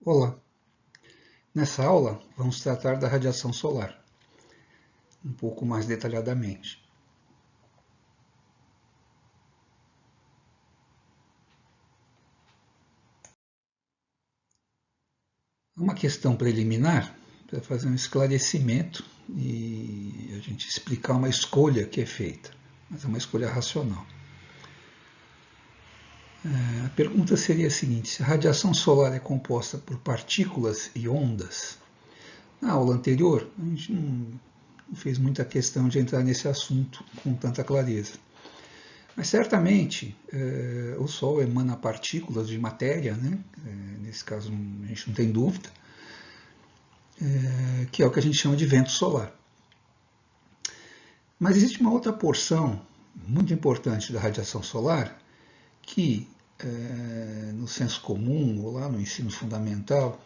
Olá! Nessa aula vamos tratar da radiação solar, um pouco mais detalhadamente. Uma questão preliminar para fazer um esclarecimento e a gente explicar uma escolha que é feita, mas é uma escolha racional. A pergunta seria a seguinte: se a radiação solar é composta por partículas e ondas? Na aula anterior, a gente não fez muita questão de entrar nesse assunto com tanta clareza. Mas certamente o Sol emana partículas de matéria, né? Nesse caso a gente não tem dúvida, que é o que a gente chama de vento solar. Mas existe uma outra porção muito importante da radiação solar que, no senso comum ou lá no ensino fundamental,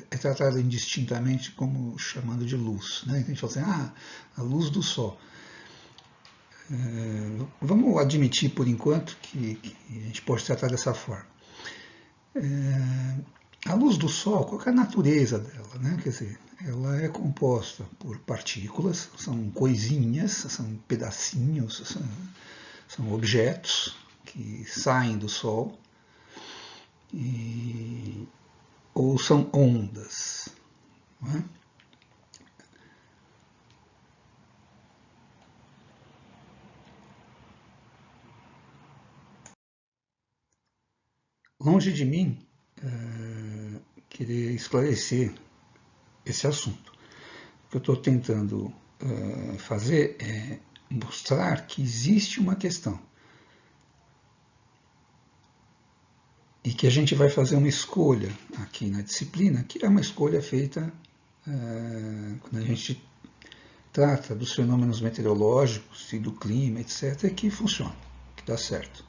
é tratada indistintamente como chamando de luz. Né? A gente fala assim, a luz do Sol. Vamos admitir por enquanto que a gente pode tratar dessa forma. A luz do Sol, qual é a natureza dela? Né? Quer dizer, ela é composta por partículas, são coisinhas, são pedacinhos, são objetos que saem do Sol, ou são ondas. Não é? Longe de mim querer esclarecer esse assunto. O que eu estou tentando fazer é mostrar que existe uma questão e que a gente vai fazer uma escolha aqui na disciplina, que é uma escolha feita quando a gente trata dos fenômenos meteorológicos e do clima, etc., que funciona, que dá certo.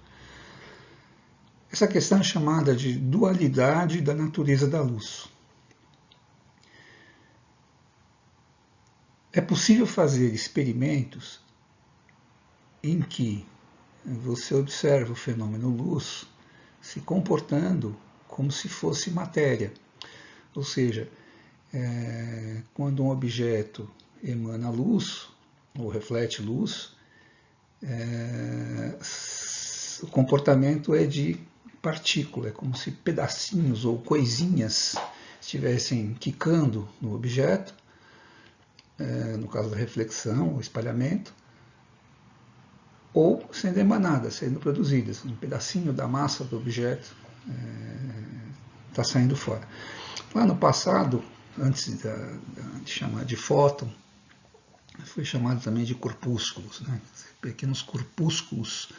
Essa questão é chamada de dualidade da natureza da luz. É possível fazer experimentos em que você observa o fenômeno luz se comportando como se fosse matéria. Ou seja, quando um objeto emana luz, ou reflete luz, o comportamento é de partícula, é como se pedacinhos ou coisinhas estivessem quicando no objeto, no caso da reflexão, o espalhamento, ou sendo emanadas, sendo produzidas. Um pedacinho da massa do objeto está saindo fora. Lá no passado, antes de chamar de fóton, foi chamado também de corpúsculos, né? Pequenos corpúsculos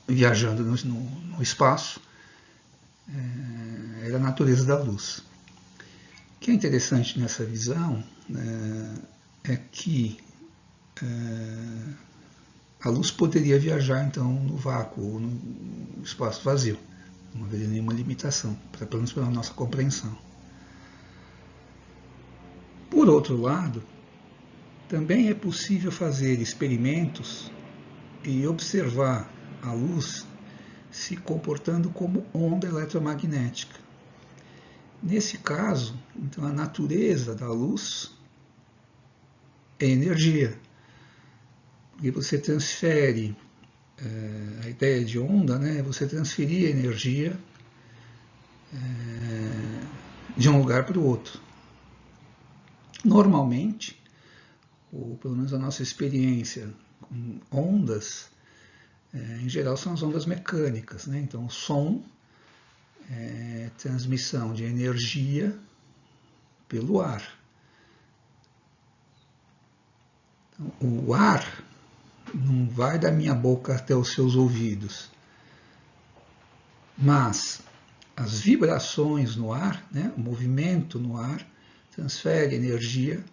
viajando no espaço, era a natureza da luz. O que é interessante nessa visão é que a luz poderia viajar então no vácuo ou no espaço vazio, não haveria nenhuma limitação, pelo menos pela nossa compreensão. Por outro lado, também é possível fazer experimentos e observar a luz se comportando como onda eletromagnética. Nesse caso, então, a natureza da luz é energia, porque você transfere a ideia de onda, né? Você transferir energia de um lugar para o outro. Normalmente, ou pelo menos a nossa experiência com ondas, em geral são as ondas mecânicas, né? Então, o som é transmissão de energia pelo ar. Então, o ar não vai da minha boca até os seus ouvidos, mas as vibrações no ar, né, o movimento no ar, transfere energia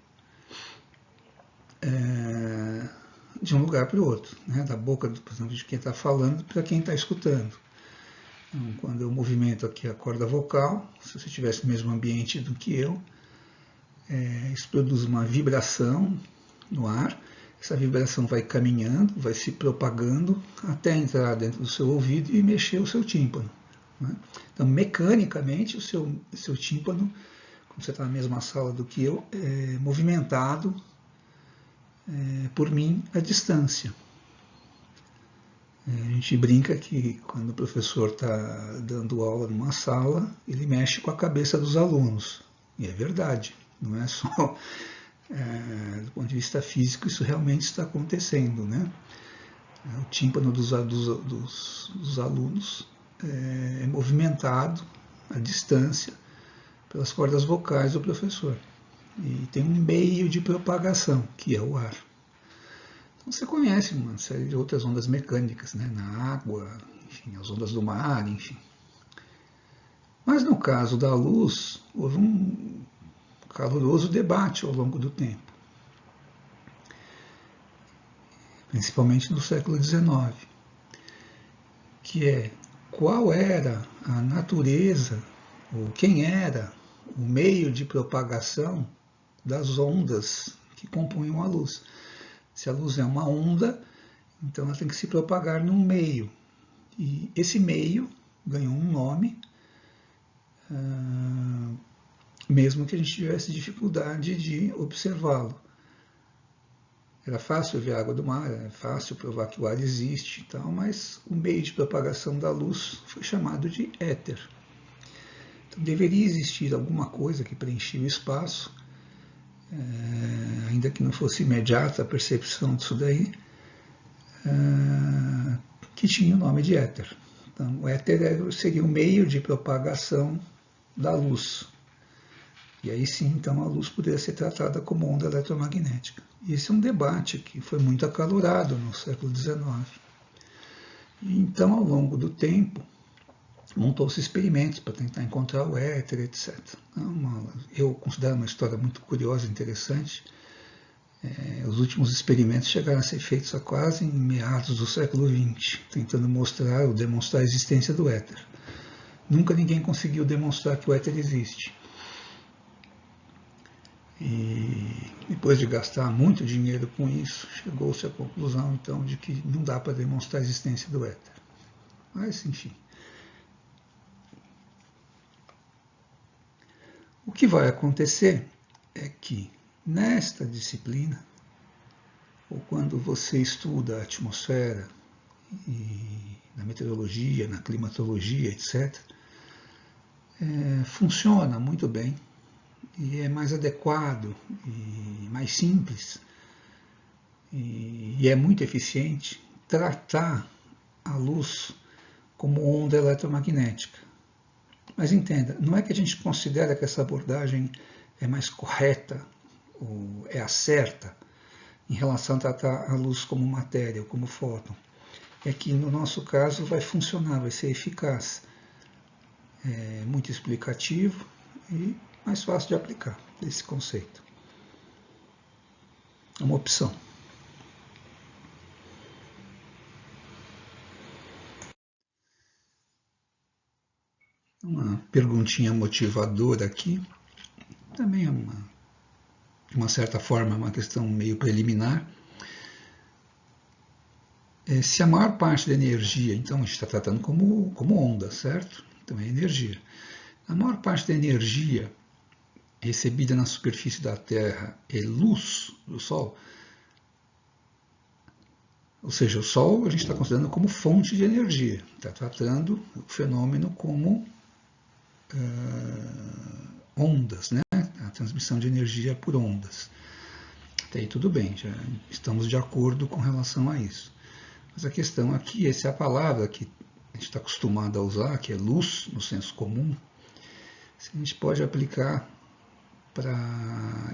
de um lugar para o outro, né, da boca, por exemplo, de quem está falando para quem está escutando. Então, quando eu movimento aqui a corda vocal, se você estivesse no mesmo ambiente do que eu, isso produz uma vibração no ar. Essa vibração vai caminhando, vai se propagando até entrar dentro do seu ouvido e mexer o seu tímpano. né? Então, mecanicamente, o seu tímpano, quando você está na mesma sala do que eu, é movimentado por mim à distância. A gente brinca que quando o professor está dando aula numa sala, ele mexe com a cabeça dos alunos. E é verdade, não é só do ponto de vista físico, isso realmente está acontecendo, né? O tímpano dos alunos é movimentado à distância pelas cordas vocais do professor. E tem um meio de propagação, que é o ar. Então você conhece uma série de outras ondas mecânicas, né? Na água, enfim, as ondas do mar, enfim. Mas no caso da luz, houve um caloroso debate ao longo do tempo, principalmente no século XIX, que é qual era a natureza, ou quem era o meio de propagação das ondas que compunham a luz. Se a luz é uma onda, então ela tem que se propagar num meio. E esse meio ganhou um nome, mesmo que a gente tivesse dificuldade de observá-lo. Era fácil ver a água do mar, era fácil provar que o ar existe, tal, mas o meio de propagação da luz foi chamado de éter. Então deveria existir alguma coisa que preenchia o espaço, ainda que não fosse imediata a percepção disso daí, que tinha o nome de éter. Então, o éter seria o meio de propagação da luz. E aí sim, então, a luz poderia ser tratada como onda eletromagnética. E esse é um debate que foi muito acalorado no século XIX. E então, ao longo do tempo, montou-se experimentos para tentar encontrar o éter, etc. Eu considero uma história muito curiosa e interessante. Os últimos experimentos chegaram a ser feitos a quase em meados do século XX, tentando mostrar ou demonstrar a existência do éter. Nunca ninguém conseguiu demonstrar que o éter existe. E depois de gastar muito dinheiro com isso, chegou-se à conclusão, então, de que não dá para demonstrar a existência do éter. Mas, enfim. O que vai acontecer é que, nesta disciplina, ou quando você estuda a atmosfera, e na meteorologia, na climatologia, etc., funciona muito bem e é mais adequado e mais simples e é muito eficiente tratar a luz como onda eletromagnética. Mas entenda, não é que a gente considera que essa abordagem é mais correta ou é a certa em relação a tratar a luz como matéria ou como fóton. É que no nosso caso vai funcionar, vai ser eficaz. É muito explicativo e mais fácil de aplicar esse conceito. É uma opção. Uma perguntinha motivadora aqui, também é de uma certa forma uma questão meio preliminar. Se a maior parte da energia, então a gente está tratando como onda, certo? Então é energia. A maior parte da energia recebida na superfície da Terra é luz do Sol, ou seja, o Sol a gente está considerando como fonte de energia, está tratando o fenômeno como ondas, né? A transmissão de energia por ondas. Até aí tudo bem, já estamos de acordo com relação a isso. Mas a questão aqui, essa é a palavra que a gente está acostumado a usar, que é luz, no senso comum, se a gente pode aplicar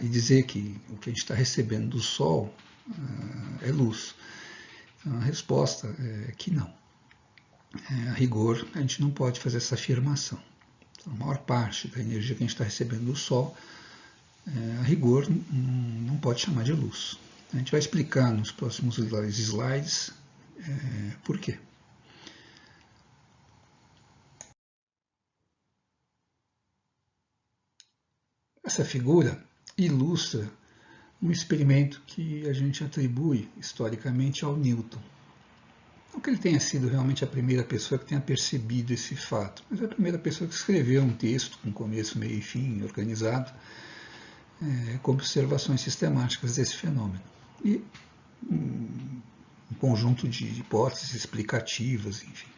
e dizer que o que a gente está recebendo do Sol é luz. Então, a resposta é que não. A rigor, a gente não pode fazer essa afirmação. Então, a maior parte da energia que a gente está recebendo do Sol, a rigor, não pode chamar de luz. A gente vai explicar nos próximos slides por quê. Essa figura ilustra um experimento que a gente atribui historicamente ao Newton. Não que ele tenha sido realmente a primeira pessoa que tenha percebido esse fato, mas é a primeira pessoa que escreveu um texto com começo, meio e fim, organizado, com observações sistemáticas desse fenômeno. E um conjunto de hipóteses explicativas, enfim.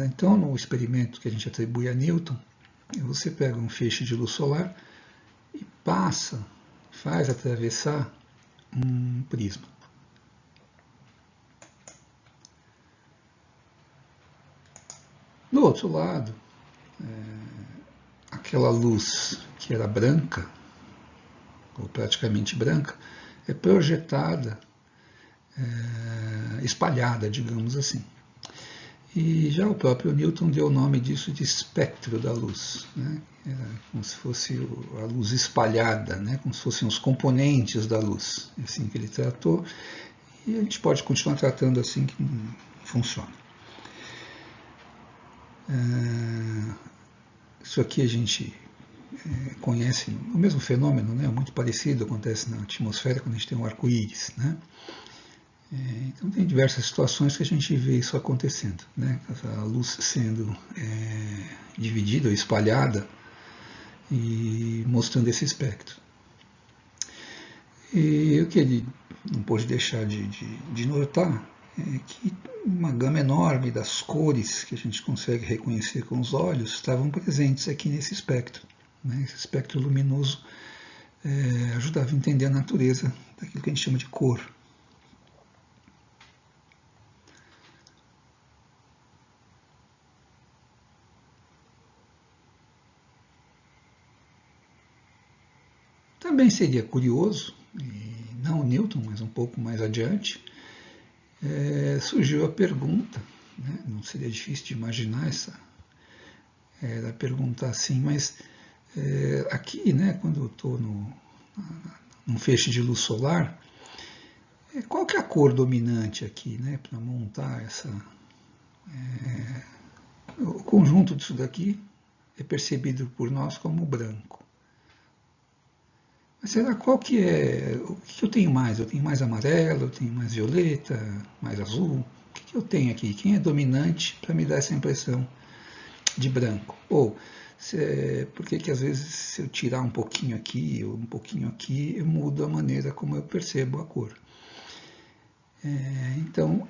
Então, no experimento que a gente atribui a Newton, você pega um feixe de luz solar e faz atravessar um prisma. Do outro lado, aquela luz que era branca, ou praticamente branca, é projetada, espalhada, digamos assim. E já o próprio Newton deu o nome disso de espectro da luz, né? Era como se fosse a luz espalhada, né? Como se fossem os componentes da luz. É assim que ele tratou, e a gente pode continuar tratando assim que funciona. Isso aqui a gente conhece o mesmo fenômeno, né? Muito parecido, acontece na atmosfera quando a gente tem um arco-íris, né? Então tem diversas situações que a gente vê isso acontecendo, né? A luz sendo dividida ou espalhada e mostrando esse espectro. E o que ele não pôde deixar de notar é que uma gama enorme das cores que a gente consegue reconhecer com os olhos estavam presentes aqui nesse espectro, né? Esse espectro luminoso ajudava a entender a natureza daquilo que a gente chama de cor. Também seria curioso, e não o Newton, mas um pouco mais adiante, surgiu a pergunta, né? Não seria difícil de imaginar a pergunta assim, mas aqui, né, quando eu estou num feixe de luz solar, qual que é a cor dominante aqui, né, para montar o conjunto disso daqui é percebido por nós como branco. Mas será qual que é? O que eu tenho mais? Eu tenho mais amarelo, eu tenho mais violeta, mais azul? O que eu tenho aqui? Quem é dominante para me dar essa impressão de branco? Ou por que às vezes se eu tirar um pouquinho aqui ou um pouquinho aqui, eu mudo a maneira como eu percebo a cor? Então,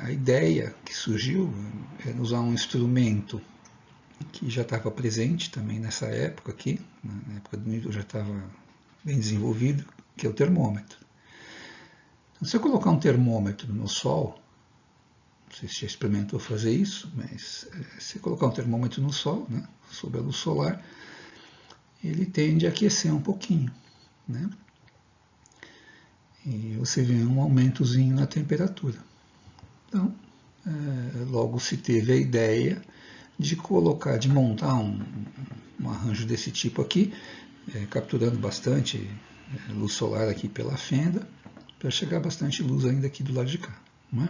a ideia que surgiu é usar um instrumento que já estava presente também nessa época aqui, na época do Newton já estava bem desenvolvido, que é o termômetro. Então, se eu colocar um termômetro no Sol, não sei se já experimentou fazer isso, mas se colocar um termômetro no Sol, né, sob a luz solar, ele tende a aquecer um pouquinho, né? E você vê um aumentozinho na temperatura. Então, logo se teve a ideia de montar um arranjo desse tipo aqui, capturando bastante luz solar aqui pela fenda, para chegar bastante luz ainda aqui do lado de cá. Não é?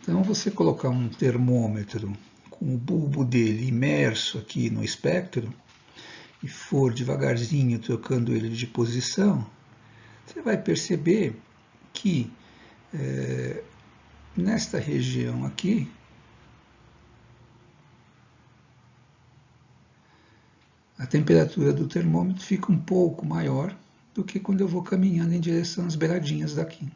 Então, você colocar um termômetro com o bulbo dele imerso aqui no espectro e for devagarzinho trocando ele de posição, você vai perceber que nesta região aqui, a temperatura do termômetro fica um pouco maior do que quando eu vou caminhando em direção às beiradinhas daqui.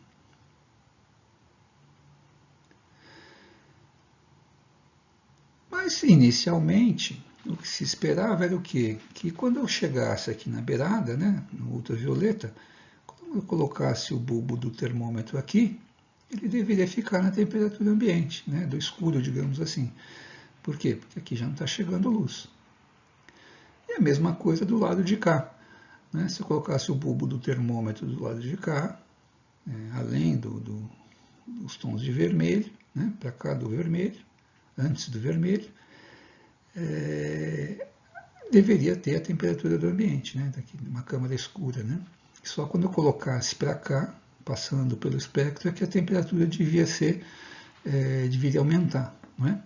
Mas, inicialmente, o que se esperava era o quê? Que quando eu chegasse aqui na beirada, né, no ultravioleta, quando eu colocasse o bulbo do termômetro aqui, ele deveria ficar na temperatura ambiente, né, do escuro, digamos assim. Por quê? Porque aqui já não está chegando luz. E a mesma coisa do lado de cá. Né? Se eu colocasse o bulbo do termômetro do lado de cá, além dos tons de vermelho, né, para cá do vermelho, antes do vermelho, deveria ter a temperatura do ambiente, né, daqui numa câmara escura. Né? E só quando eu colocasse para cá, passando pelo espectro, é que a temperatura deveria aumentar. Não é?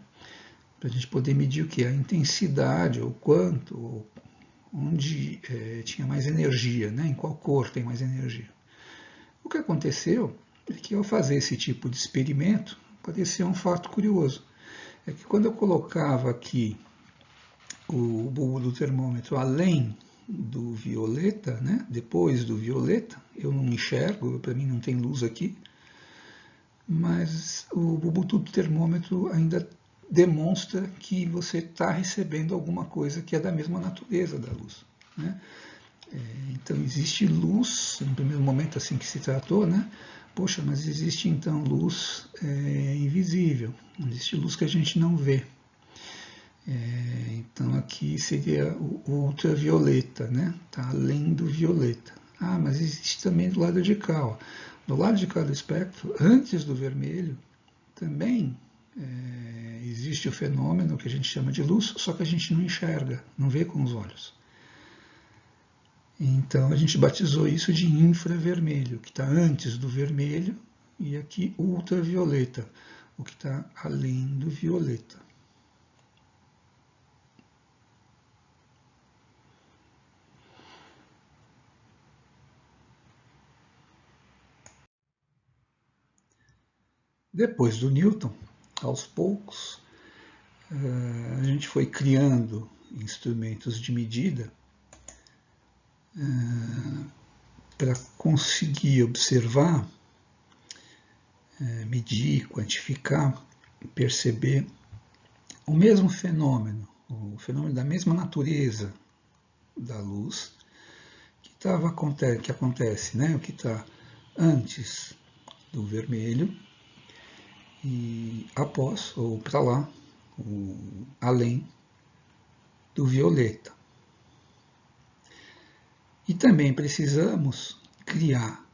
Para a gente poder medir o que? A intensidade, ou quanto, ou onde tinha mais energia, né? Em qual cor tem mais energia. O que aconteceu é que ao fazer esse tipo de experimento, apareceu um fato curioso. É que quando eu colocava aqui o bulbo do termômetro além do violeta, né, depois do violeta, eu não enxergo, para mim não tem luz aqui, mas o bulbo do termômetro ainda demonstra que você está recebendo alguma coisa que é da mesma natureza da luz, né? Então existe luz, no primeiro momento assim que se tratou, né? Poxa, mas existe então luz invisível, existe luz que a gente não vê. Então aqui seria o ultravioleta, né? Tá além do violeta. Ah, mas existe também do lado de cá, ó. Do lado de cá do espectro, antes do vermelho, também existe o fenômeno que a gente chama de luz, só que a gente não enxerga, não vê com os olhos. Então a gente batizou isso de infravermelho, que está antes do vermelho, e aqui ultravioleta, o que está além do violeta. Depois do Newton, aos poucos, a gente foi criando instrumentos de medida para conseguir observar, medir, quantificar, perceber o mesmo fenômeno, o fenômeno da mesma natureza da luz que acontece, né? O que está antes do vermelho e após, ou para lá, além do violeta. E também precisamos criar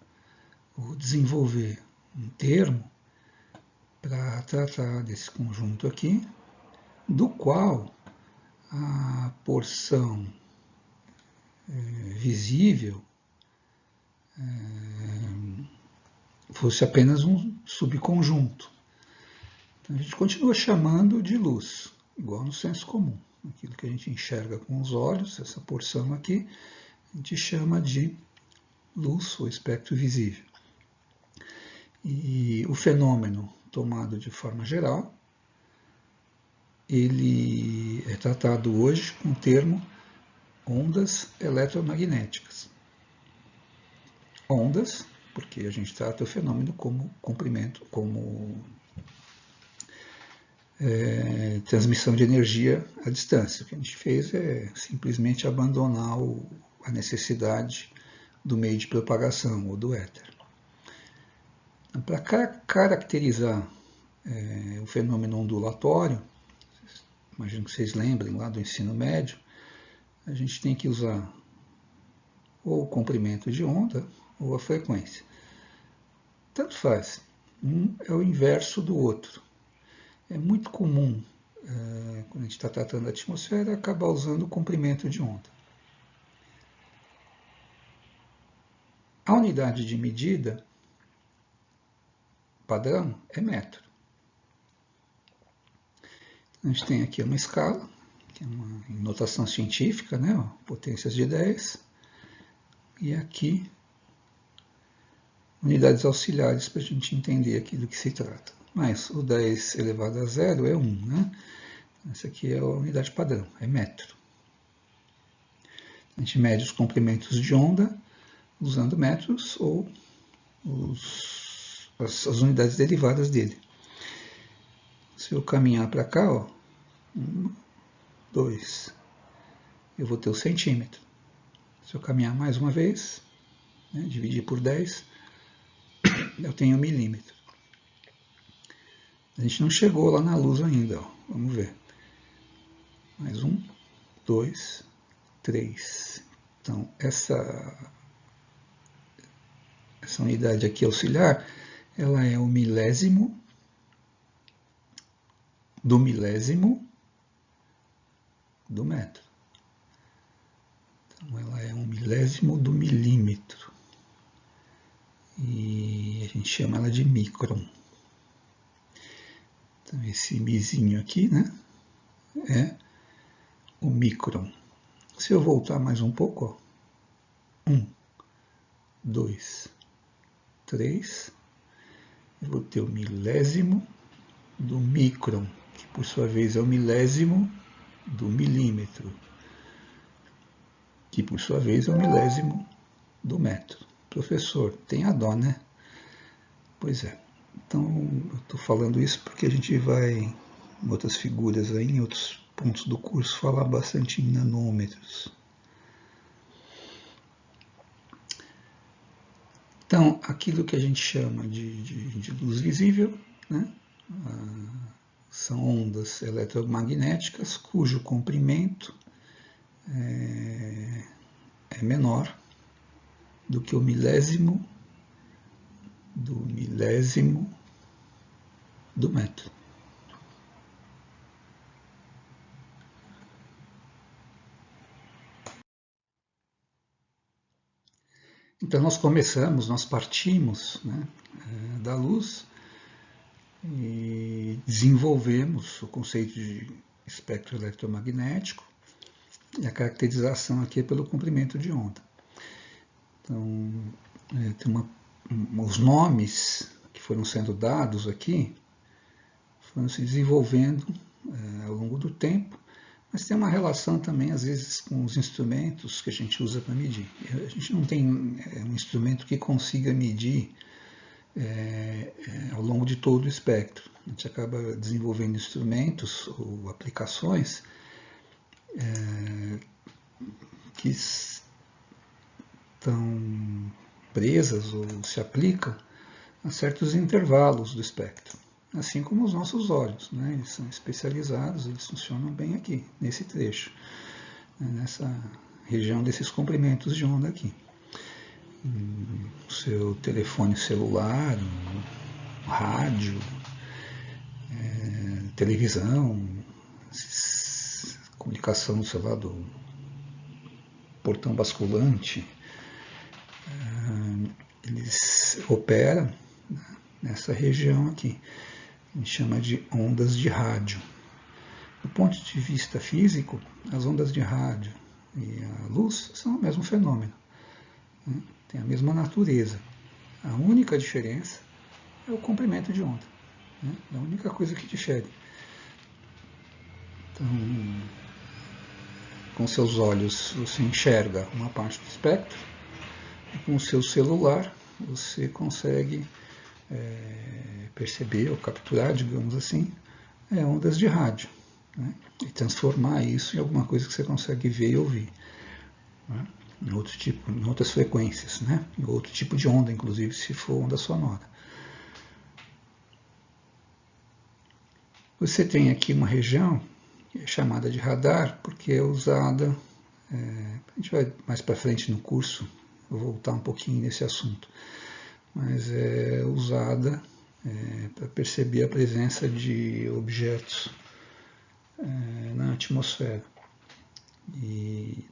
ou desenvolver um termo para tratar desse conjunto aqui, do qual a porção visível fosse apenas um subconjunto. Então, a gente continua chamando de luz, igual no senso comum. Aquilo que a gente enxerga com os olhos, essa porção aqui, a gente chama de luz ou espectro visível. E o fenômeno tomado de forma geral, ele é tratado hoje com o termo ondas eletromagnéticas. Ondas, porque a gente trata o fenômeno como comprimento, como transmissão de energia à distância. O que a gente fez é simplesmente abandonar a necessidade do meio de propagação, ou do éter. Então, para caracterizar o fenômeno ondulatório, imagino que vocês lembrem lá do ensino médio, a gente tem que usar ou o comprimento de onda ou a frequência. Tanto faz, um é o inverso do outro. É muito comum, quando a gente está tratando a atmosfera, acabar usando o comprimento de onda. A unidade de medida padrão é metro. A gente tem aqui uma escala, que é uma notação científica, né, ó, potências de 10, e aqui unidades auxiliares para a gente entender aqui do que se trata. Mas o 10 elevado a 0 é 1, né? Essa aqui é a unidade padrão, é metro. A gente mede os comprimentos de onda usando metros ou as unidades derivadas dele. Se eu caminhar para cá, ó, 1, 2, eu vou ter o centímetro. Se eu caminhar mais uma vez, né, dividir por 10, eu tenho milímetro. A gente não chegou lá na luz ainda, ó. Vamos ver. Mais 1, 2, 3. Então, essa unidade aqui auxiliar, ela é o milésimo do metro. Então, ela é um milésimo do milímetro. E a gente chama ela de micron. Então, esse mizinho aqui, né, é o micron. Se eu voltar mais um pouco, ó, 1, 2, 3, eu vou ter o milésimo do micron, que por sua vez é o milésimo do milímetro, que por sua vez é o milésimo do metro. Professor, tem a dó, né? Pois é. Então, eu estou falando isso porque a gente vai, em outras figuras, aí, em outros pontos do curso, falar bastante em nanômetros. Então, aquilo que a gente chama de luz visível, né? São ondas eletromagnéticas cujo comprimento é menor do que o milésimo do metro. Então nós partimos, né, da luz e desenvolvemos o conceito de espectro eletromagnético, e a caracterização aqui é pelo comprimento de onda. Então, os nomes que foram sendo dados aqui foram se desenvolvendo ao longo do tempo, mas tem uma relação também, às vezes, com os instrumentos que a gente usa para medir. A gente não tem um instrumento que consiga medir ao longo de todo o espectro. A gente acaba desenvolvendo instrumentos ou aplicações que estão presas ou se aplicam a certos intervalos do espectro. Assim como os nossos olhos, né? Eles são especializados, eles funcionam bem aqui, nesse trecho, nessa região desses comprimentos de onda aqui. O seu telefone celular, o rádio, televisão, comunicação, sei lá, do portão basculante, eles operam nessa região aqui. A gente chama de ondas de rádio. Do ponto de vista físico, as ondas de rádio e a luz são o mesmo fenômeno, né? Tem a mesma natureza. A única diferença é o comprimento de onda, né? É a única coisa que difere. Então, com seus olhos você enxerga uma parte do espectro, e com o seu celular você consegue perceber ou capturar, digamos assim, ondas de rádio, né? E transformar isso em alguma coisa que você consegue ver e ouvir, né? Em outras frequências, né? Em outro tipo de onda, inclusive, se for onda sonora. Você tem aqui uma região que é chamada de radar, porque é usada, a gente vai mais para frente no curso, vou voltar um pouquinho nesse assunto, mas é usada para perceber a presença de objetos na atmosfera. E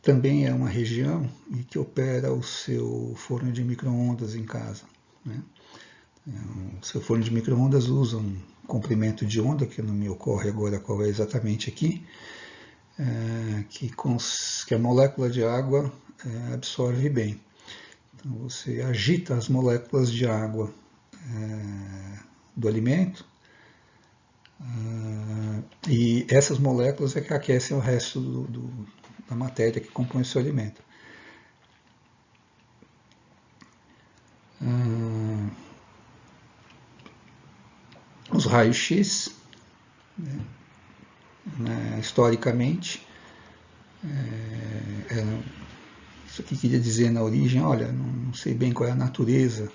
também é uma região em que opera o seu forno de micro-ondas em casa, né? O seu forno de micro-ondas usa um comprimento de onda, que não me ocorre agora qual é exatamente aqui, que a molécula de água absorve bem. Então você agita as moléculas de água do alimento, e essas moléculas é que aquecem o resto da matéria que compõe o seu alimento. Os raios-x, né, historicamente, isso aqui queria dizer na origem, olha, não sei bem qual é a natureza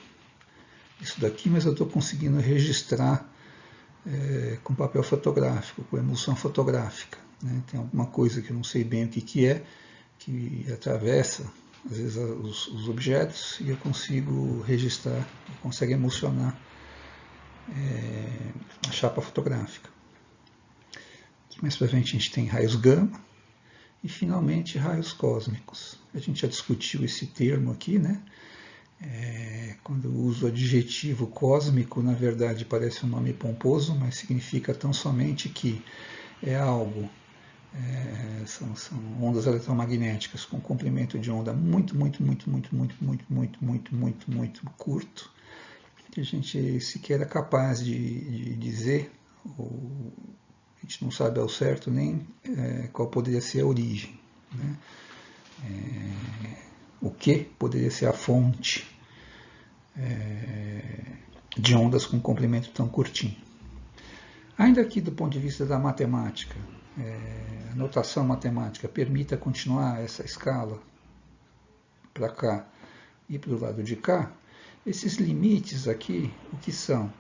disso daqui, mas eu estou conseguindo registrar com papel fotográfico, com emulsão fotográfica, né? Tem alguma coisa que eu não sei bem o que é, que atravessa, às vezes, os objetos, e eu consigo registrar, eu consigo emulsionar a chapa fotográfica. Mais para frente a gente tem raios gama e finalmente raios cósmicos. A gente já discutiu esse termo aqui, né? Quando eu uso o adjetivo cósmico, na verdade parece um nome pomposo, mas significa tão somente que é algo São ondas eletromagnéticas com comprimento de onda muito curto, que a gente sequer é capaz de dizer, ou a gente não sabe ao certo nem qual poderia ser a origem, né? O que poderia ser a fonte de ondas com comprimento tão curtinho. Ainda que do ponto de vista da matemática, a notação matemática permita continuar essa escala para cá e para o lado de cá, esses limites aqui, o que são?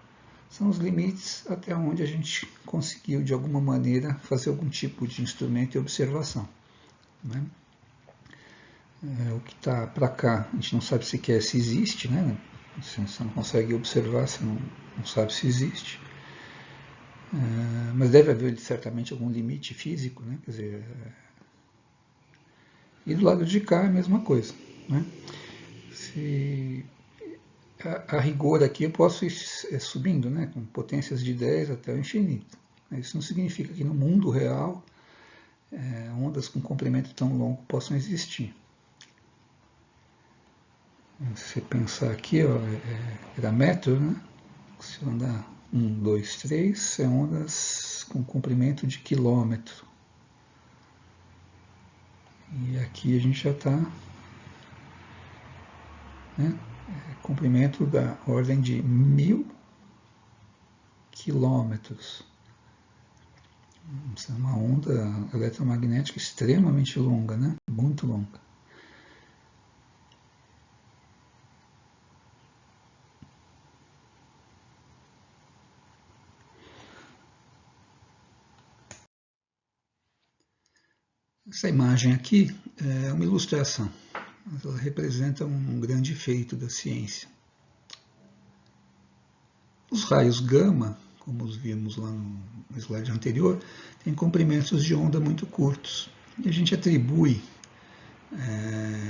São os limites até onde a gente conseguiu, de alguma maneira, fazer algum tipo de instrumento e observação, né? O que está para cá, a gente não sabe sequer se existe, né? Você não consegue observar, você não sabe se existe. Mas deve haver certamente algum limite físico, né? Quer dizer, e do lado de cá é a mesma coisa, né? Se a rigor aqui eu posso ir subindo, né? Com potências de 10 até o infinito. Isso não significa que no mundo real ondas com comprimento tão longo possam existir. Se você pensar aqui, ó, era metro, né? Se eu andar 1, 2, 3, é ondas com comprimento de quilômetro. E aqui a gente já está, né, comprimento da ordem de 1000 quilômetros. Isso é uma onda eletromagnética extremamente longa, né? Muito longa. Essa imagem aqui é uma ilustração. Ela representa um grande feito da ciência. Os raios gama, como os vimos lá no slide anterior, têm comprimentos de onda muito curtos. E a gente atribui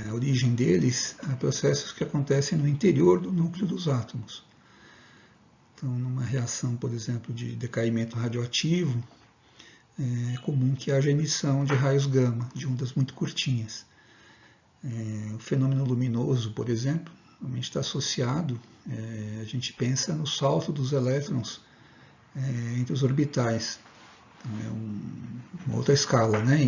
a origem deles a processos que acontecem no interior do núcleo dos átomos. Então, numa reação, por exemplo, de decaimento radioativo, é comum que haja emissão de raios gama, de ondas muito curtinhas. O fenômeno luminoso, por exemplo, normalmente está associado, a gente pensa no salto dos elétrons entre os orbitais. Então, é uma outra escala, né?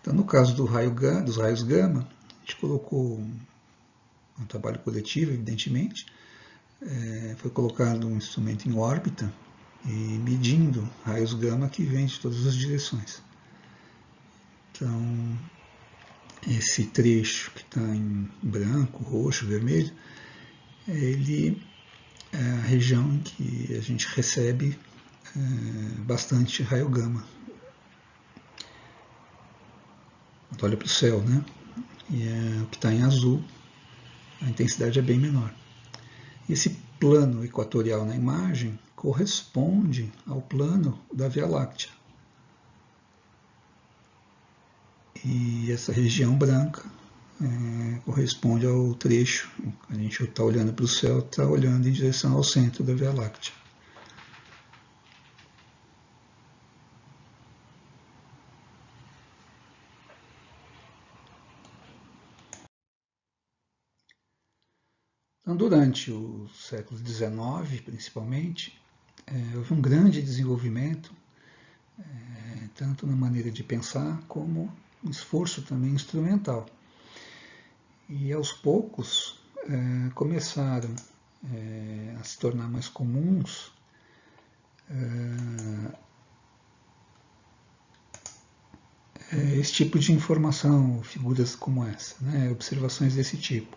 Então, no caso dos raios gama, a gente colocou um trabalho coletivo, evidentemente, foi colocado um instrumento em órbita e medindo raios gama que vêm de todas as direções. Então, esse trecho que está em branco, roxo, vermelho, ele é a região em que a gente recebe bastante raio gama. Olha para o céu, né? E o que está em azul, a intensidade é bem menor. E esse plano equatorial na imagem corresponde ao plano da Via Láctea. E essa região branca corresponde ao trecho. A gente está olhando para o céu, está olhando em direção ao centro da Via Láctea. Então, durante o século XIX, principalmente, houve um grande desenvolvimento, tanto na maneira de pensar, como um esforço também instrumental. E aos poucos começaram a se tornar mais comuns esse tipo de informação, figuras como essa, né? Observações desse tipo.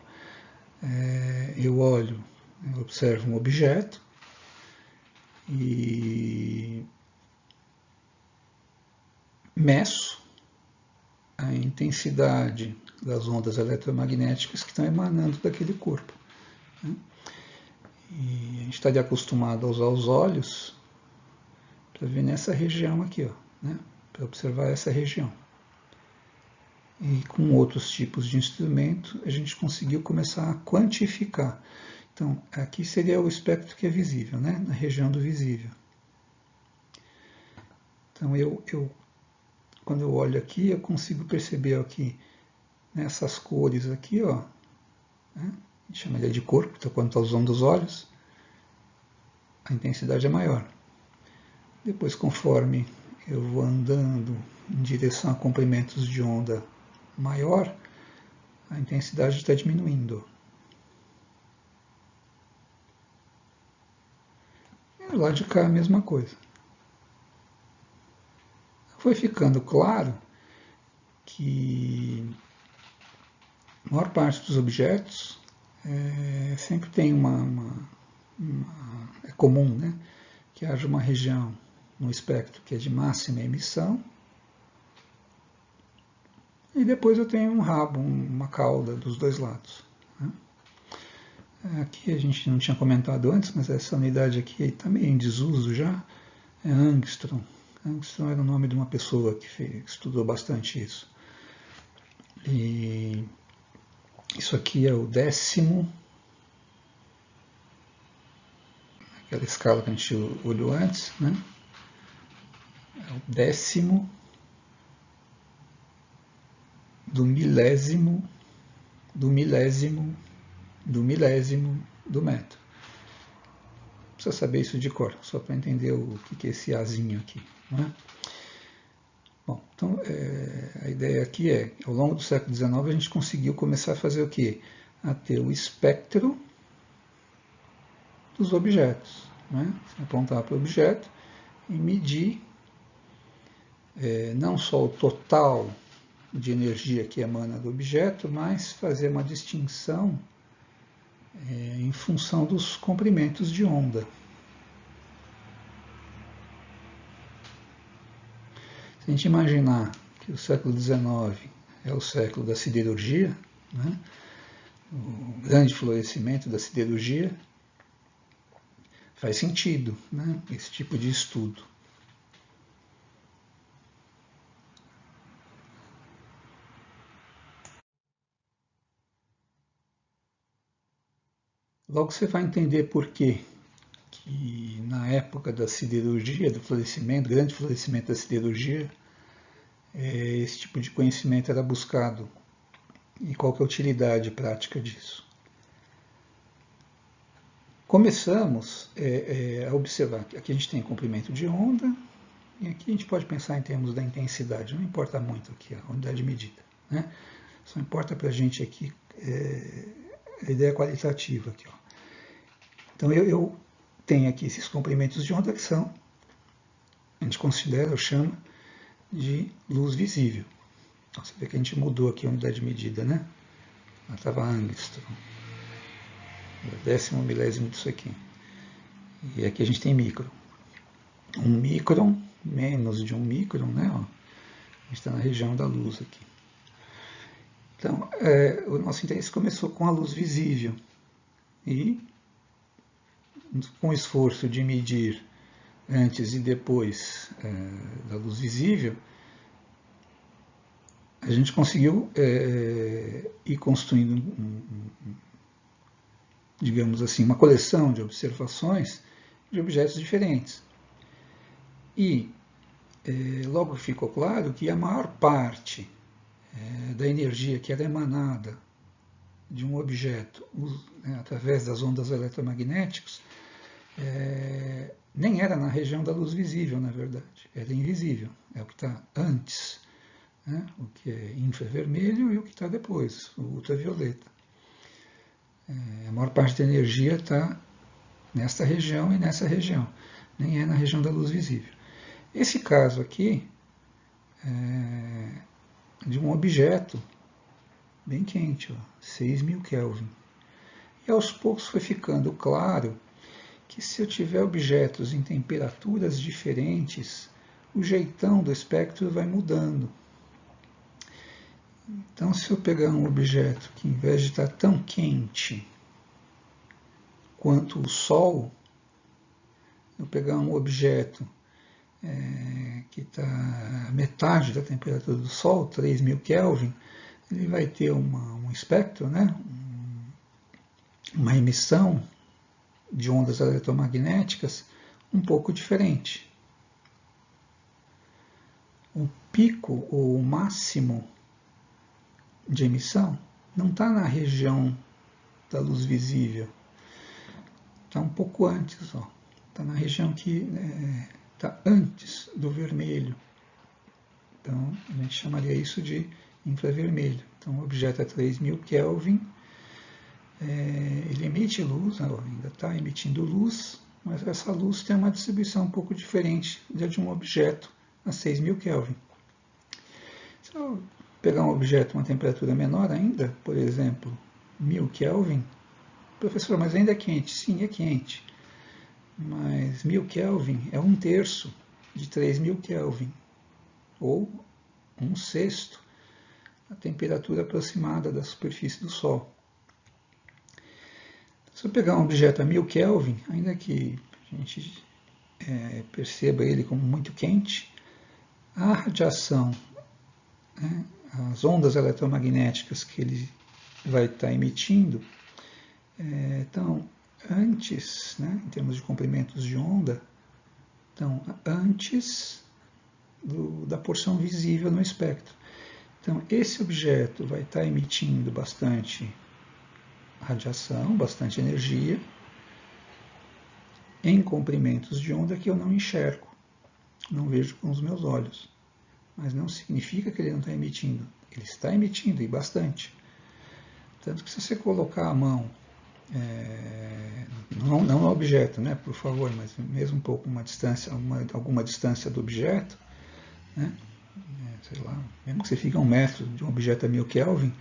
Eu olho, eu observo um objeto e meço a intensidade das ondas eletromagnéticas que estão emanando daquele corpo, né? E a gente estaria acostumado a usar os olhos para ver nessa região aqui, ó, né? Para observar essa região. E com outros tipos de instrumento, a gente conseguiu começar a quantificar. Então, aqui seria o espectro que é visível, né? Na região do visível. Então, quando eu olho aqui, eu consigo perceber aqui, nessas cores aqui, ó, né? A gente chama ele de cor, então quando está usando os olhos, a intensidade é maior. Depois, conforme eu vou andando em direção a comprimentos de onda maior, a intensidade está diminuindo. E lá de cá a mesma coisa. Foi ficando claro que a maior parte dos objetos sempre tem é comum, né, que haja uma região no espectro que é de máxima emissão, e depois eu tenho um rabo, uma cauda dos dois lados. Né? Aqui a gente não tinha comentado antes, mas essa unidade aqui está meio em desuso já, é angstrom. Angstrom era o nome de uma pessoa que estudou bastante isso. E isso aqui é o 10º, aquela escala que a gente olhou antes, né? É o 10º do milésimo do milésimo do milésimo do metro. Não precisa saber isso de cor, só para entender o que é esse Azinho aqui. Né? Bom, então a ideia aqui é, ao longo do século XIX a gente conseguiu começar a fazer o quê? A ter o espectro dos objetos. Né? Apontar para o objeto e medir não só o total de energia que emana do objeto, mas fazer uma distinção em função dos comprimentos de onda. Se a gente imaginar que o século XIX é o século da siderurgia, né, o grande florescimento da siderurgia, faz sentido, né, esse tipo de estudo. Logo você vai entender por quê que na época da siderurgia, do florescimento, grande florescimento da siderurgia, esse tipo de conhecimento era buscado. E qual que é a utilidade prática disso? Começamos a observar que aqui a gente tem comprimento de onda, e aqui a gente pode pensar em termos da intensidade, não importa muito aqui a unidade de medida. Né? Só importa para a gente aqui a ideia qualitativa. Aqui, ó. Então eu tenho aqui esses comprimentos de onda que são, a gente considera, ou chama, de luz visível. Então, você vê que a gente mudou aqui a unidade de medida, né? Ela estava angstrom. O 10º milésimo disso aqui. E aqui a gente tem micron. 1 micron, menos de 1 micron, né? Ó, a gente está na região da luz aqui. Então, o nosso interesse começou com a luz visível. E, com o esforço de medir antes e depois da luz visível, a gente conseguiu ir construindo, digamos assim, uma coleção de observações de objetos diferentes. E logo ficou claro que a maior parte da energia que era emanada de um objeto através das ondas eletromagnéticas nem era na região da luz visível, na verdade, era invisível, é o que está antes, né? O que é infravermelho e o que está depois, o ultravioleta. A maior parte da energia está nesta região e nessa região, nem é na região da luz visível. Esse caso aqui é de um objeto bem quente, 6.000 Kelvin. E aos poucos foi ficando claro que se eu tiver objetos em temperaturas diferentes, o jeitão do espectro vai mudando. Então, se eu pegar um objeto que, em vez de estar tão quente quanto o Sol, eu pegar um objeto que está a metade da temperatura do Sol, 3.000 Kelvin, ele vai ter um espectro, né? Uma emissão de ondas eletromagnéticas um pouco diferente. o pico ou o máximo de emissão não está na região da luz visível, está um pouco antes, está na região que está antes do vermelho. Então, a gente chamaria isso de infravermelho. Então, o objeto é 3000 Kelvin, ele emite luz, ainda está emitindo luz, mas essa luz tem uma distribuição um pouco diferente de um objeto a 6000 Kelvin. Se eu pegar um objeto a uma temperatura menor ainda, por exemplo, 1000 Kelvin, professor, mas ainda é quente? Sim, é quente. Mas 1000 Kelvin é 1/3 de 3000 Kelvin, ou 1/6 a temperatura aproximada da superfície do Sol. Se eu pegar um objeto a 1000 Kelvin, ainda que a gente perceba ele como muito quente, a radiação, as ondas eletromagnéticas que ele vai estar emitindo, estão antes, em termos de comprimentos de onda, estão antes da porção visível no espectro. Então, esse objeto vai estar emitindo bastante radiação, bastante energia, em comprimentos de onda que eu não enxergo, não vejo com os meus olhos. Mas não significa que ele não está emitindo. Ele está emitindo, e bastante. Tanto que se você colocar a mão, não no objeto, por favor, mas mesmo um pouco alguma distância do objeto, sei lá, mesmo que você fique a 1 metro de um objeto a 1000 Kelvin,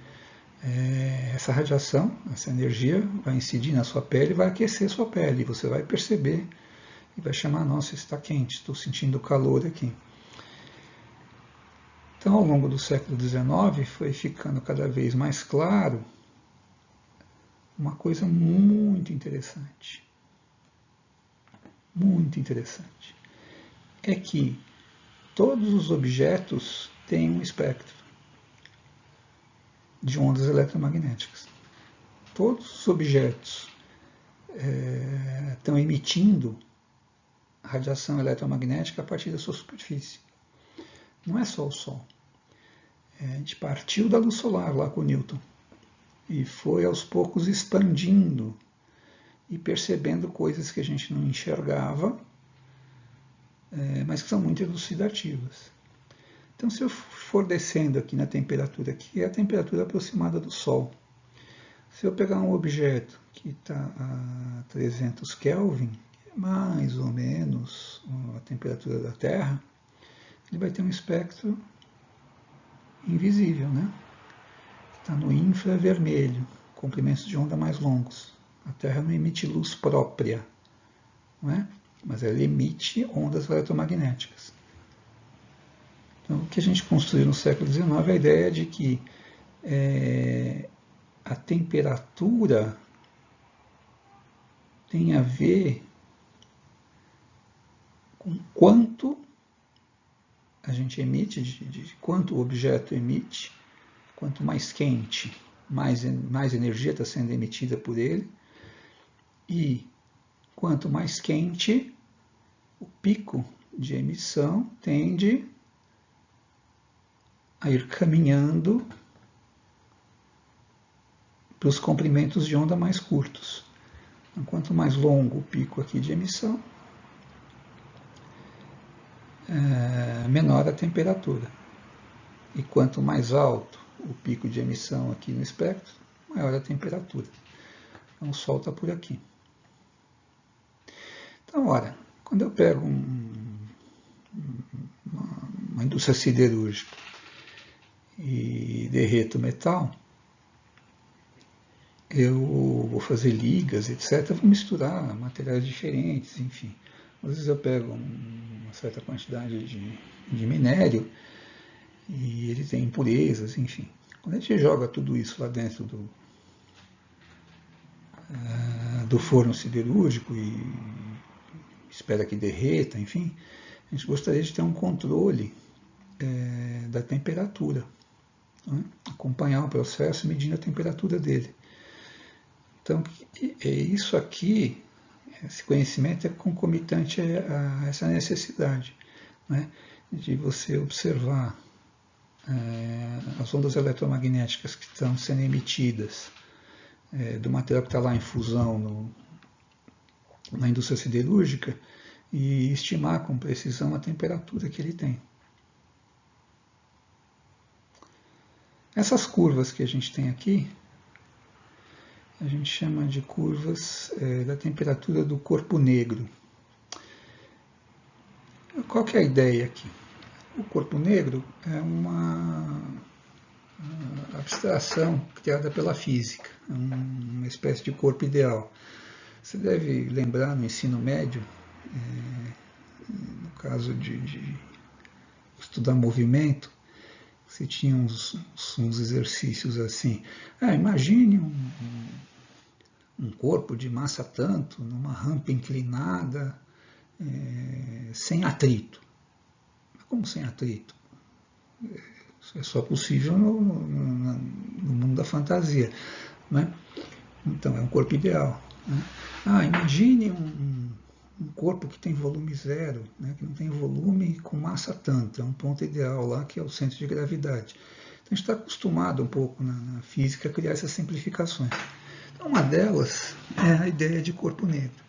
essa radiação, essa energia vai incidir na sua pele e vai aquecer sua pele. Você vai perceber e vai chamar, nossa, está quente, estou sentindo calor aqui. Então, ao longo do século XIX, foi ficando cada vez mais claro uma coisa muito interessante. Muito interessante. É que todos os objetos têm um espectro de ondas eletromagnéticas. Todos os objetos estão emitindo radiação eletromagnética a partir da sua superfície. Não é só o Sol. A gente partiu da luz solar lá com Newton e foi aos poucos expandindo e percebendo coisas que a gente não enxergava, mas que são muito elucidativas. Então, se eu for descendo aqui na temperatura, aqui é a temperatura aproximada do Sol. Se eu pegar um objeto que está a 300 Kelvin, mais ou menos a temperatura da Terra, ele vai ter um espectro invisível, Está no infravermelho, comprimentos de onda mais longos. A Terra não emite luz própria, mas ela emite ondas eletromagnéticas. Então, o que a gente construiu no século XIX é a ideia de que a temperatura tem a ver com quanto a gente emite, de quanto o objeto emite. Quanto mais quente, mais energia está sendo emitida por ele. E quanto mais quente, o pico de emissão tende a ir caminhando para os comprimentos de onda mais curtos. Então, quanto mais longo o pico aqui de emissão, menor a temperatura. E quanto mais alto o pico de emissão aqui no espectro, maior a temperatura. Então o Sol está por aqui. Então, ora, quando eu pego uma indústria siderúrgica e derreto metal, eu vou fazer ligas, etc. Vou misturar materiais diferentes, enfim. Às vezes eu pego uma certa quantidade de minério e ele tem impurezas, enfim. Quando a gente joga tudo isso lá dentro do forno siderúrgico e espera que derreta, enfim, a gente gostaria de ter um controle da temperatura, acompanhar o processo medindo a temperatura dele. Então, isso aqui, esse conhecimento é concomitante a essa necessidade. de você observar as ondas eletromagnéticas que estão sendo emitidas do material que está lá em fusão na indústria siderúrgica e estimar com precisão a temperatura que ele tem. Essas curvas que a gente tem aqui, a gente chama de curvas da temperatura do corpo negro. Qual que é a ideia aqui? O corpo negro é uma abstração criada pela física, uma espécie de corpo ideal. Você deve lembrar no ensino médio, no caso de estudar movimento, você tinha uns exercícios assim. Imagine um corpo de massa tanto, numa rampa inclinada, sem atrito. Como sem atrito? Isso é só possível no mundo da fantasia. Né? Então, é um corpo ideal. Né? Imagine um corpo que tem volume zero, né? Que não tem volume com massa tanta. É um ponto ideal lá, que é o centro de gravidade. Então, a gente está acostumado um pouco na física a criar essas simplificações. Então, uma delas é a ideia de corpo negro.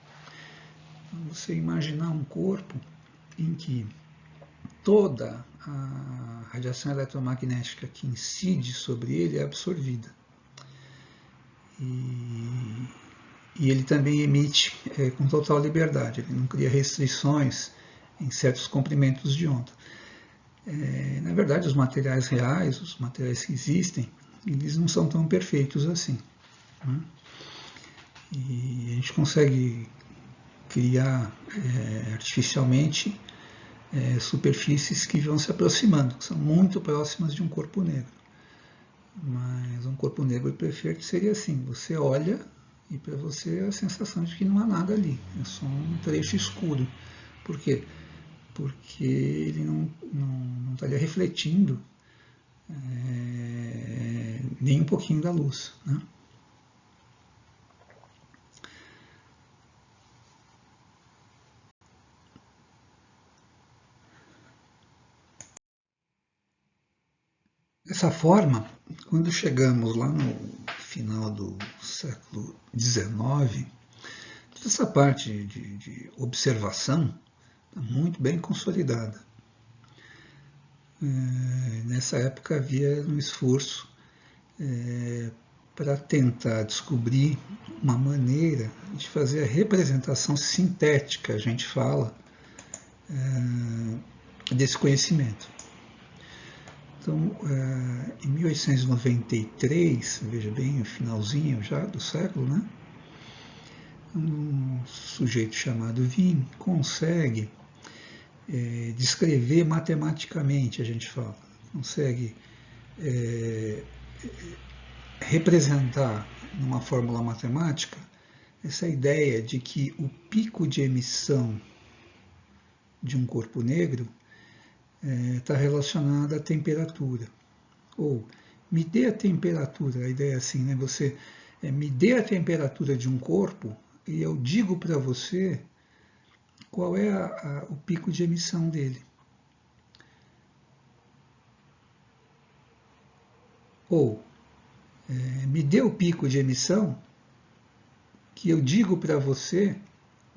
Você imaginar um corpo em que toda a radiação eletromagnética que incide sobre ele é absorvida. E ele também emite com total liberdade, ele não cria restrições em certos comprimentos de onda. Na verdade, os materiais reais, os materiais que existem, eles não são tão perfeitos assim. Né? E a gente consegue criar artificialmente superfícies que vão se aproximando, que são muito próximas de um corpo negro. Mas um corpo negro perfeito seria assim, você olha e para você a sensação de que não há nada ali, é só um trecho escuro. Por quê? Porque ele não estaria refletindo nem um pouquinho da luz. Né? Dessa forma, quando chegamos lá no final do século XIX, toda essa parte de observação está muito bem consolidada. Nessa época havia um esforço para tentar descobrir uma maneira de fazer a representação sintética, a gente fala, desse conhecimento. Então, em 1893, veja bem, o finalzinho já do século, né? Um sujeito chamado Wien consegue descrever matematicamente, a gente fala, consegue representar numa fórmula matemática essa ideia de que o pico de emissão de um corpo negro está relacionado à temperatura. Ou, me dê a temperatura, a ideia é assim, né? Você me dê a temperatura de um corpo e eu digo para você qual é o pico de emissão dele. Ou, me dê o pico de emissão que eu digo para você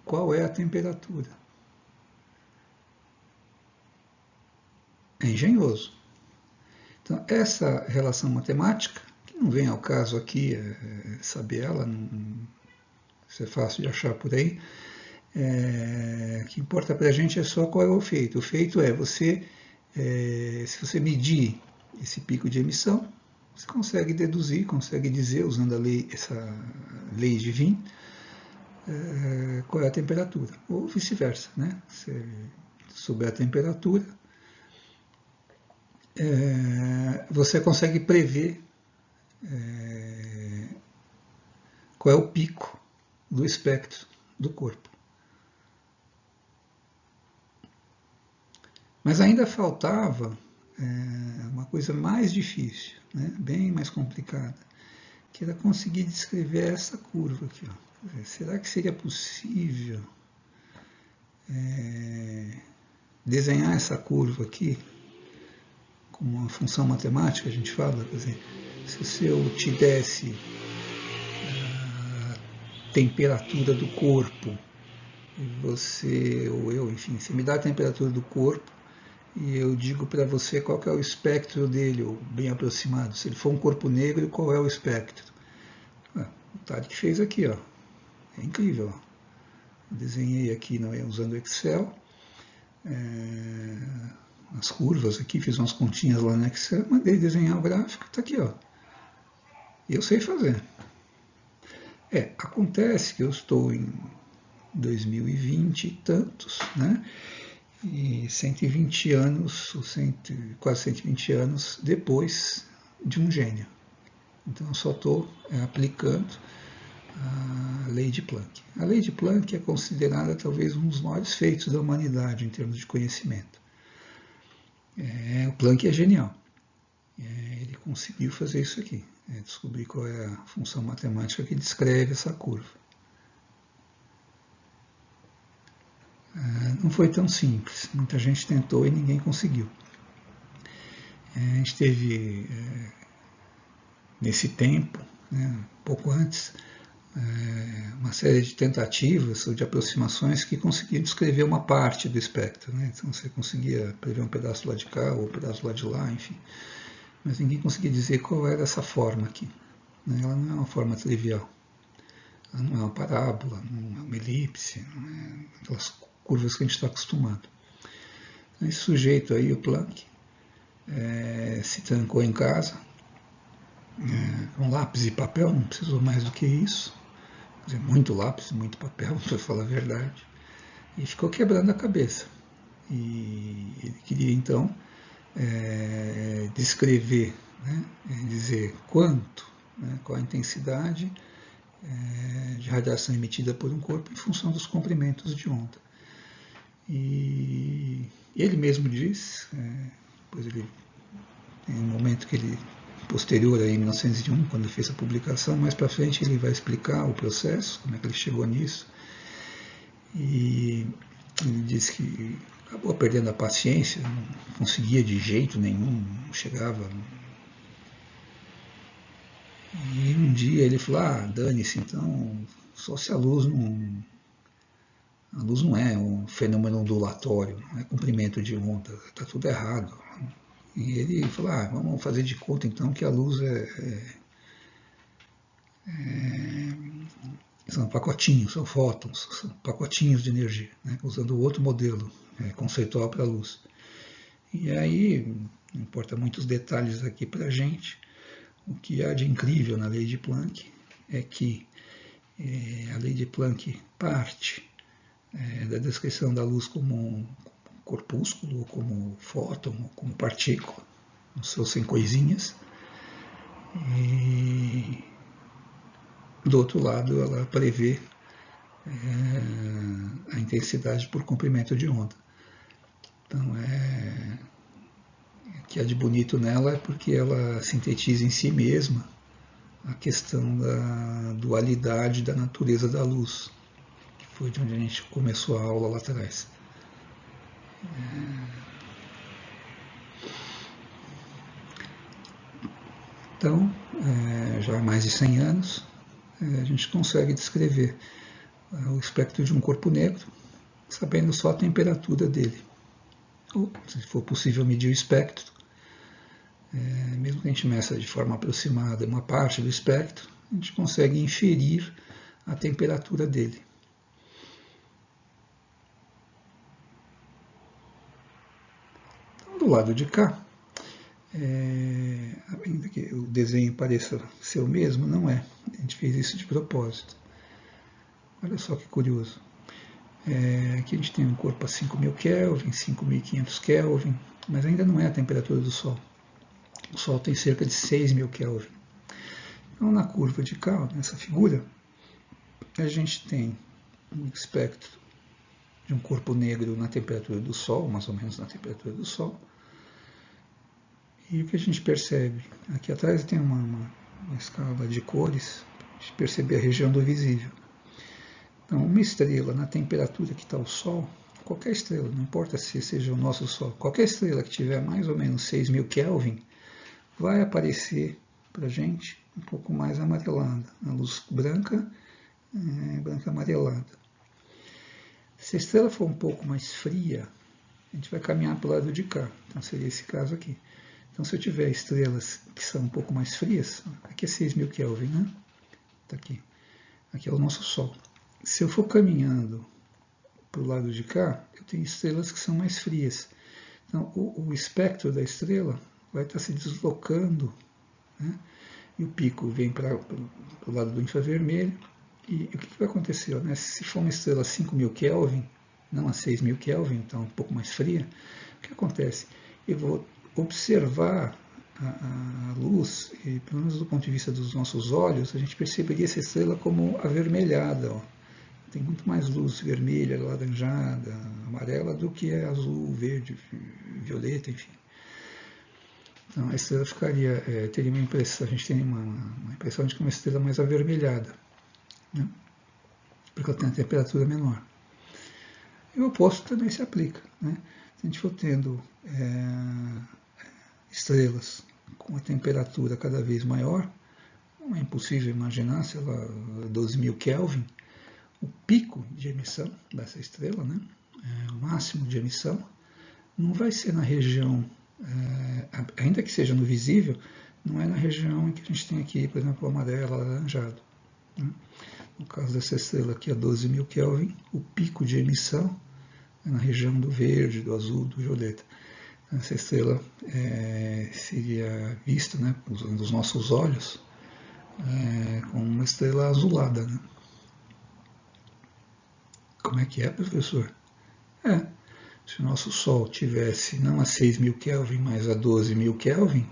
qual é a temperatura. É engenhoso. Então, essa relação matemática, que não vem ao caso aqui saber ela, isso é fácil de achar por aí, o que importa para a gente é só qual é o feito. O feito é se você medir esse pico de emissão, você consegue deduzir, consegue dizer, usando essa lei de Wien, qual é a temperatura. Ou vice-versa, né? Se souber a temperatura, você consegue prever qual é o pico do espectro do corpo. Mas ainda faltava uma coisa mais difícil, né? Bem mais complicada, que era conseguir descrever essa curva aqui. Ó. Será que seria possível desenhar essa curva aqui como uma função matemática, a gente fala, quer dizer, se eu te desse a temperatura do corpo, você, ou eu, enfim, você me dá a temperatura do corpo e eu digo para você qual que é o espectro dele, ou bem aproximado. Se ele for um corpo negro, qual é o espectro? O Tarek fez aqui, ó. É incrível. Ó. Eu desenhei aqui usando o Excel, as curvas aqui, fiz umas continhas lá no Excel, mandei desenhar o gráfico, está aqui, ó. E eu sei fazer. Acontece que eu estou em 2020 e tantos, né? E 120 anos, quase 120 anos depois de um gênio. Então eu só estou aplicando a lei de Planck. A lei de Planck é considerada talvez um dos maiores feitos da humanidade em termos de conhecimento. O Planck é genial. Ele conseguiu fazer isso aqui, descobrir qual é a função matemática que descreve essa curva. Não foi tão simples, muita gente tentou e ninguém conseguiu. A gente teve, nesse tempo, pouco antes, uma série de tentativas ou de aproximações que conseguiam descrever uma parte do espectro. Então você conseguia prever um pedaço lá de cá ou um pedaço lá de lá, enfim. Mas ninguém conseguia dizer qual era essa forma aqui. Ela não é uma forma trivial. Ela não é uma parábola, não é uma elipse, não é aquelas curvas que a gente está acostumado. Então, esse sujeito aí, o Planck, se trancou em casa, com lápis e papel, não precisou mais do que isso. Quer dizer, muito lápis, muito papel, para falar a verdade. E ficou quebrando a cabeça. E ele queria, então, descrever, dizer quanto, qual a intensidade de radiação emitida por um corpo em função dos comprimentos de onda. E ele mesmo diz, depois ele tem um momento que ele, posterior a 1901, quando ele fez a publicação, mais para frente ele vai explicar o processo, como é que ele chegou nisso, e ele diz que acabou perdendo a paciência, não conseguia de jeito nenhum, não chegava. E um dia ele falou, dane-se, então, só se a luz não é um fenômeno ondulatório, não é comprimento de onda, está tudo errado. E ele falou, vamos fazer de conta então que a luz são pacotinhos, são fótons, são pacotinhos de energia, usando outro modelo conceitual para a luz. E aí, não importa muitos detalhes aqui para a gente, o que há de incrível na lei de Planck é que a lei de Planck parte da descrição da luz como um corpúsculo, ou como fóton, ou como partícula, nos seus 100 coisinhas. E do outro lado, ela prevê a intensidade por comprimento de onda. Então, o que há de bonito nela é porque ela sintetiza em si mesma a questão da dualidade da natureza da luz, que foi de onde a gente começou a aula lá atrás. Então, já há mais de 100 anos, a gente consegue descrever o espectro de um corpo negro, sabendo só a temperatura dele. Ou, se for possível, medir o espectro. Mesmo que a gente meça de forma aproximada uma parte do espectro, a gente consegue inferir a temperatura dele. Então, do lado de cá, ainda que o desenho pareça ser o mesmo, não é. A gente fez isso de propósito. Olha só que curioso. Aqui a gente tem um corpo a 5.000 Kelvin, 5.500 Kelvin, mas ainda não é a temperatura do Sol. O Sol tem cerca de 6.000 Kelvin. Então, na curva de cá, nessa figura, a gente tem um espectro de um corpo negro na temperatura do Sol, mais ou menos na temperatura do Sol. E o que a gente percebe? Aqui atrás tem uma escala de cores, para a gente perceber a região do visível. Então, uma estrela na temperatura que está o Sol, qualquer estrela, não importa se seja o nosso Sol, qualquer estrela que tiver mais ou menos 6.000 Kelvin, vai aparecer para a gente um pouco mais amarelada, a luz branca, branca amarelada. Se a estrela for um pouco mais fria, a gente vai caminhar para o lado de cá, então seria esse caso aqui. Então se eu tiver estrelas que são um pouco mais frias, aqui é 6.000 Kelvin, né? Tá aqui. Aqui é o nosso Sol. Se eu for caminhando para o lado de cá, eu tenho estrelas que são mais frias. Então, o espectro da estrela vai estar se deslocando, né? E o pico vem para o lado do infravermelho. E o que vai acontecer? Né? Se for uma estrela a 5.000 Kelvin, não a 6.000 Kelvin, então um pouco mais fria, o que acontece? Eu vou observar a luz, e pelo menos do ponto de vista dos nossos olhos, a gente perceberia essa estrela como avermelhada. Ó. Tem muito mais luz vermelha, alaranjada, amarela do que é azul, verde, violeta, enfim. Então a estrela ficaria, teria uma impressão, a gente tem uma impressão de que é uma estrela mais avermelhada, né? Porque ela tem uma temperatura menor. E o oposto também se aplica, né? Se a gente for tendo estrelas com a temperatura cada vez maior, não é impossível imaginar, sei lá, 12.000 Kelvin, o pico de emissão dessa estrela, né? O máximo de emissão, não vai ser na região, ainda que seja no visível, não é na região em que a gente tem aqui, por exemplo, o amarelo, alaranjado. Né? No caso dessa estrela aqui, a 12.000 Kelvin, o pico de emissão é na região do verde, do azul, do violeta. Essa estrela seria vista, né, usando os nossos olhos, como uma estrela azulada. Né? Como é que é, professor? Se o nosso Sol tivesse não a 6.000 Kelvin, mas a 12.000 Kelvin,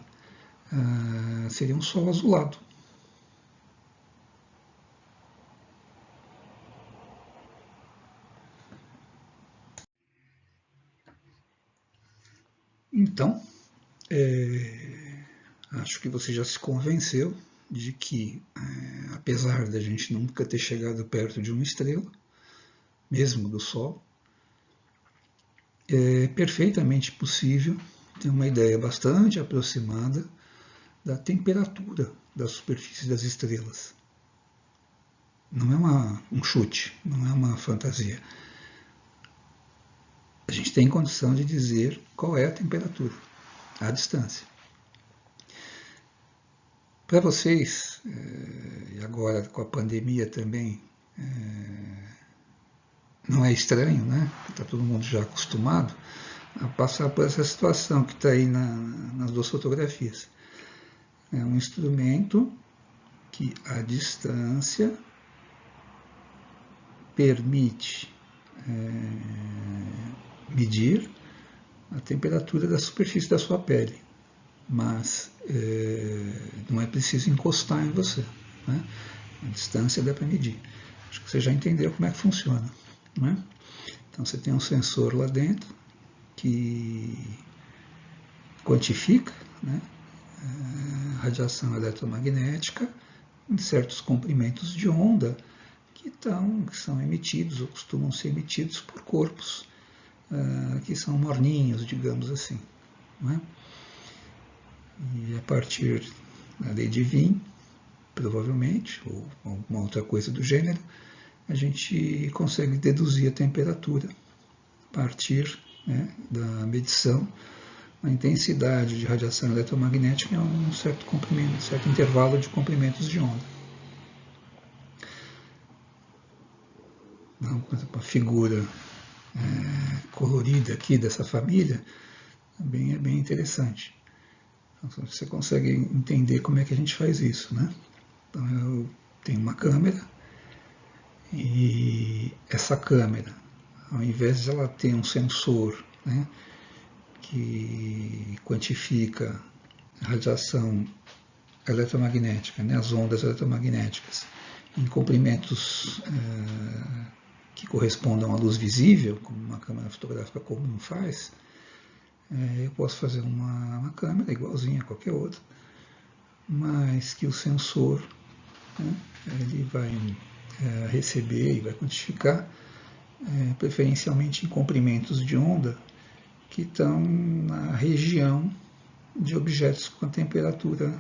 seria um Sol azulado. Então, acho que você já se convenceu de que, apesar da gente nunca ter chegado perto de uma estrela, mesmo do Sol, é perfeitamente possível ter uma ideia bastante aproximada da temperatura da superfície das estrelas. Não é um chute, não é uma fantasia. A gente tem condição de dizer qual é a temperatura, à distância. Para vocês, e agora com a pandemia também, não é estranho, né? Está todo mundo já acostumado a passar por essa situação que está aí nas duas fotografias. É um instrumento que à distância permite medir a temperatura da superfície da sua pele, mas não é preciso encostar em você. Né? A distância dá para medir. Acho que você já entendeu como é que funciona. Né? Então você tem um sensor lá dentro que quantifica, né, a radiação eletromagnética em certos comprimentos de onda que são emitidos ou costumam ser emitidos por corpos que são morninhos, digamos assim. Né? E a partir da lei de Wien, provavelmente, ou alguma outra coisa do gênero, a gente consegue deduzir a temperatura a partir, né, da medição da intensidade de radiação eletromagnética em um certo comprimento, certo intervalo de comprimentos de onda. Então, por exemplo, a figura colorida aqui dessa família também é bem interessante. Então, você consegue entender como é que a gente faz isso, né? Então, eu tenho uma câmera e essa câmera, ao invés de ela ter um sensor, né, que quantifica a radiação eletromagnética, né, as ondas eletromagnéticas, em comprimentos que correspondam à luz visível, como uma câmera fotográfica comum faz, eu posso fazer uma câmera igualzinha a qualquer outra, mas que o sensor, né, ele vai receber e vai quantificar preferencialmente em comprimentos de onda que estão na região de objetos com a temperatura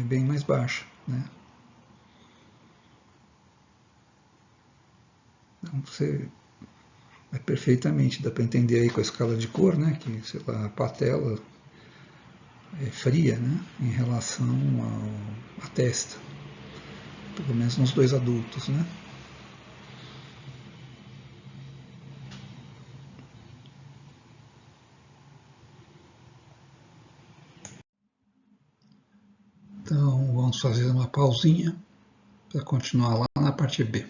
bem mais baixa, né? Então você perfeitamente, dá para entender aí com a escala de cor, né, que sei lá, a patela é fria, né, em relação à testa, pelo menos nos dois adultos, né. Então vamos fazer uma pausinha para continuar lá na parte B.